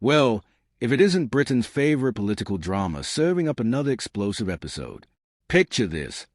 Well, if it isn't Britain's favourite political drama serving up another explosive episode. Picture this.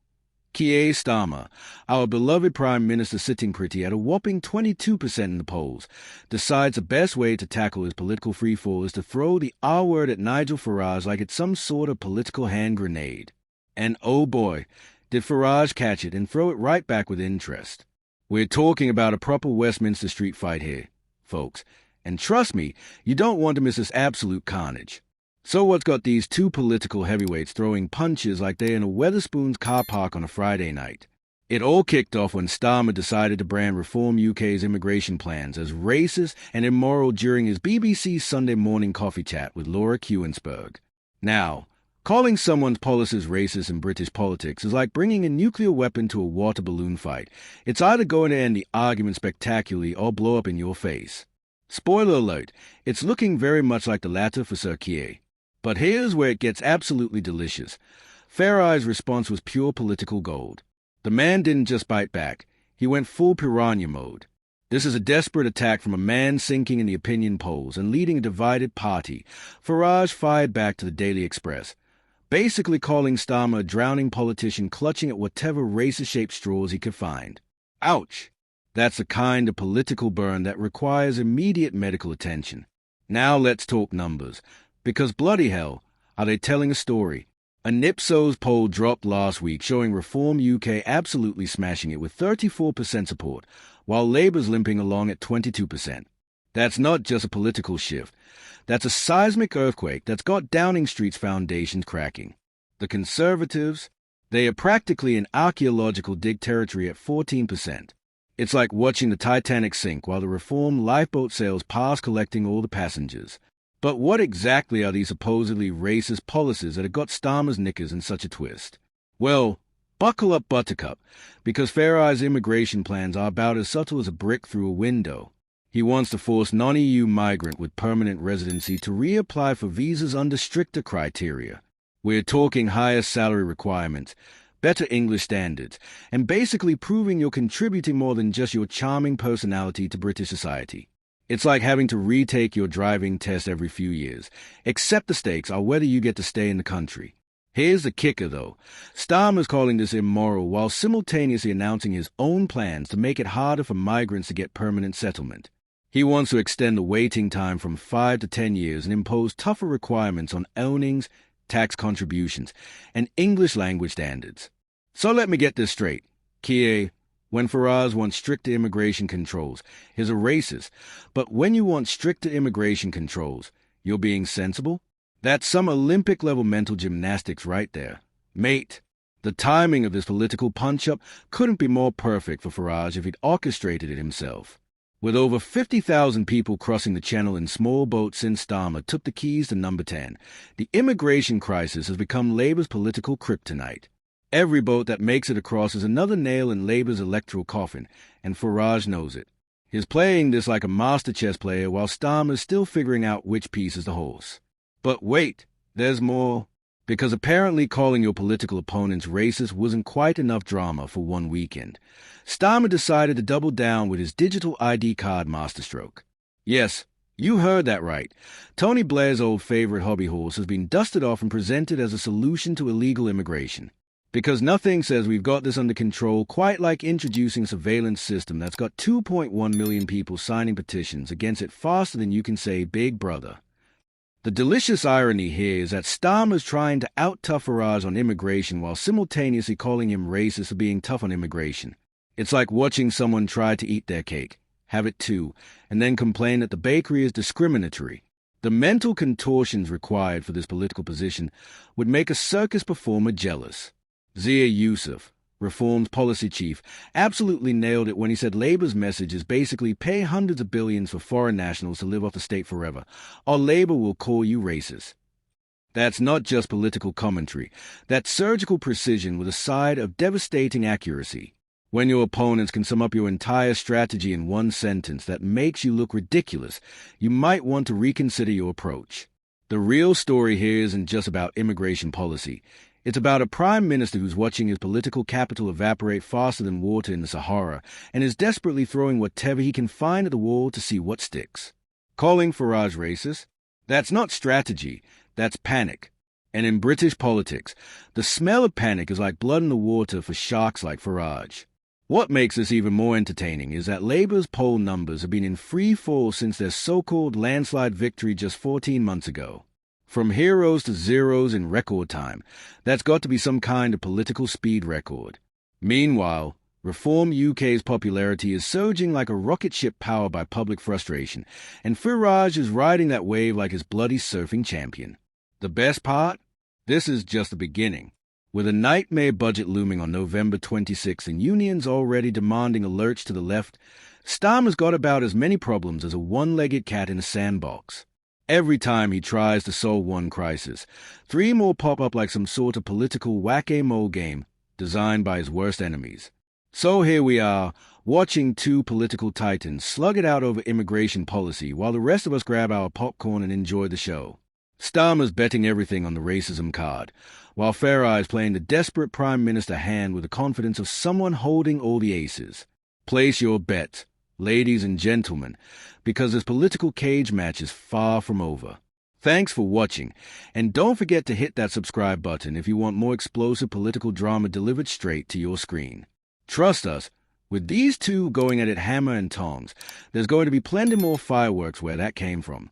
Keir Starmer, our beloved Prime Minister sitting pretty at a whopping 22% in the polls, decides the best way to tackle his political freefall is to throw the R word at Nigel Farage like it's some sort of political hand grenade. And oh boy, did Farage catch it and throw it right back with interest. We're talking about a proper Westminster street fight here, folks. And trust me, you don't want to miss this absolute carnage. So what's got these two political heavyweights throwing punches like they're in a Wetherspoons car park on a Friday night? It all kicked off when Starmer decided to brand Reform UK's immigration plans as racist and immoral during his BBC Sunday morning coffee chat with Laura Kuenssberg. Now, calling someone's policies racist in British politics is like bringing a nuclear weapon to a water balloon fight. It's either going to end the argument spectacularly or blow up in your face. Spoiler alert, it's looking very much like the latter for Sir Keir. But here's where it gets absolutely delicious. Farage's response was pure political gold. The man didn't just bite back, he went full piranha mode. This is a desperate attack from a man sinking in the opinion polls and leading a divided party. Farage fired back to the Daily Express, basically calling Starmer a drowning politician clutching at whatever racist-shaped straws he could find. Ouch! That's the kind of political burn that requires immediate medical attention. Now let's talk numbers. Because bloody hell, are they telling a story? An Ipsos poll dropped last week showing Reform UK absolutely smashing it with 34% support, while Labour's limping along at 22%. That's not just a political shift. That's a seismic earthquake that's got Downing Street's foundations cracking. The Conservatives, they are practically in archaeological dig territory at 14%. It's like watching the Titanic sink while the Reform lifeboat sails past collecting all the passengers. But what exactly are these supposedly racist policies that have got Starmer's knickers in such a twist? Well, buckle up, Buttercup, because Farage's immigration plans are about as subtle as a brick through a window. He wants to force non-EU migrant with permanent residency to reapply for visas under stricter criteria. We're talking higher salary requirements, better English standards, and basically proving you're contributing more than just your charming personality to British society. It's like having to retake your driving test every few years, except the stakes are whether you get to stay in the country. Here's the kicker, though. Starmer's calling this immoral while simultaneously announcing his own plans to make it harder for migrants to get permanent settlement. He wants to extend the waiting time from 5 to 10 years and impose tougher requirements on earnings, tax contributions, and English language standards. So let me get this straight. Keir, when Farage wants stricter immigration controls, he's a racist. But when you want stricter immigration controls, you're being sensible? That's some Olympic-level mental gymnastics right there. Mate, the timing of this political punch-up couldn't be more perfect for Farage if he'd orchestrated it himself. With over 50,000 people crossing the channel in small boats since Starmer took the keys to number 10, the immigration crisis has become Labour's political kryptonite. Every boat that makes it across is another nail in Labour's electoral coffin, and Farage knows it. He's playing this like a master chess player while Starmer's still figuring out which piece is the horse. But wait, there's more. Because apparently calling your political opponents racist wasn't quite enough drama for one weekend. Starmer decided to double down with his digital ID card masterstroke. Yes, you heard that right. Tony Blair's old favorite hobby horse has been dusted off and presented as a solution to illegal immigration. Because nothing says we've got this under control quite like introducing a surveillance system that's got 2.1 million people signing petitions against it faster than you can say Big Brother. The delicious irony here is that Starmer's trying to out-tough Farage on immigration while simultaneously calling him racist for being tough on immigration. It's like watching someone try to eat their cake, have it too, and then complain that the bakery is discriminatory. The mental contortions required for this political position would make a circus performer jealous. Zia Yusuf, Reform's policy chief, absolutely nailed it when he said Labour's message is basically pay hundreds of billions for foreign nationals to live off the state forever, or Labour will call you racist. That's not just political commentary. That's surgical precision with a side of devastating accuracy. When your opponents can sum up your entire strategy in one sentence that makes you look ridiculous, you might want to reconsider your approach. The real story here isn't just about immigration policy. It's about a prime minister who's watching his political capital evaporate faster than water in the Sahara and is desperately throwing whatever he can find at the wall to see what sticks. Calling Farage racist? That's not strategy, that's panic. And in British politics, the smell of panic is like blood in the water for sharks like Farage. What makes this even more entertaining is that Labour's poll numbers have been in free fall since their so-called landslide victory just 14 months ago. From heroes to zeros in record time, that's got to be some kind of political speed record. Meanwhile, Reform UK's popularity is surging like a rocket ship powered by public frustration, and Farage is riding that wave like his bloody surfing champion. The best part? This is just the beginning. With a nightmare budget looming on November 26 and unions already demanding a lurch to the left, Starmer's got about as many problems as a one-legged cat in a sandbox. Every time he tries to solve one crisis, 3 more pop up like some sort of political whack-a-mole game designed by his worst enemies. So here we are, watching 2 political titans slug it out over immigration policy while the rest of us grab our popcorn and enjoy the show. Starmer's betting everything on the racism card, while Farage's playing the desperate Prime Minister hand with the confidence of someone holding all the aces. Place your bet, ladies and gentlemen, because this political cage match is far from over. Thanks for watching, and don't forget to hit that subscribe button if you want more explosive political drama delivered straight to your screen. Trust us, with these 2 going at it hammer and tongs, there's going to be plenty more fireworks where that came from.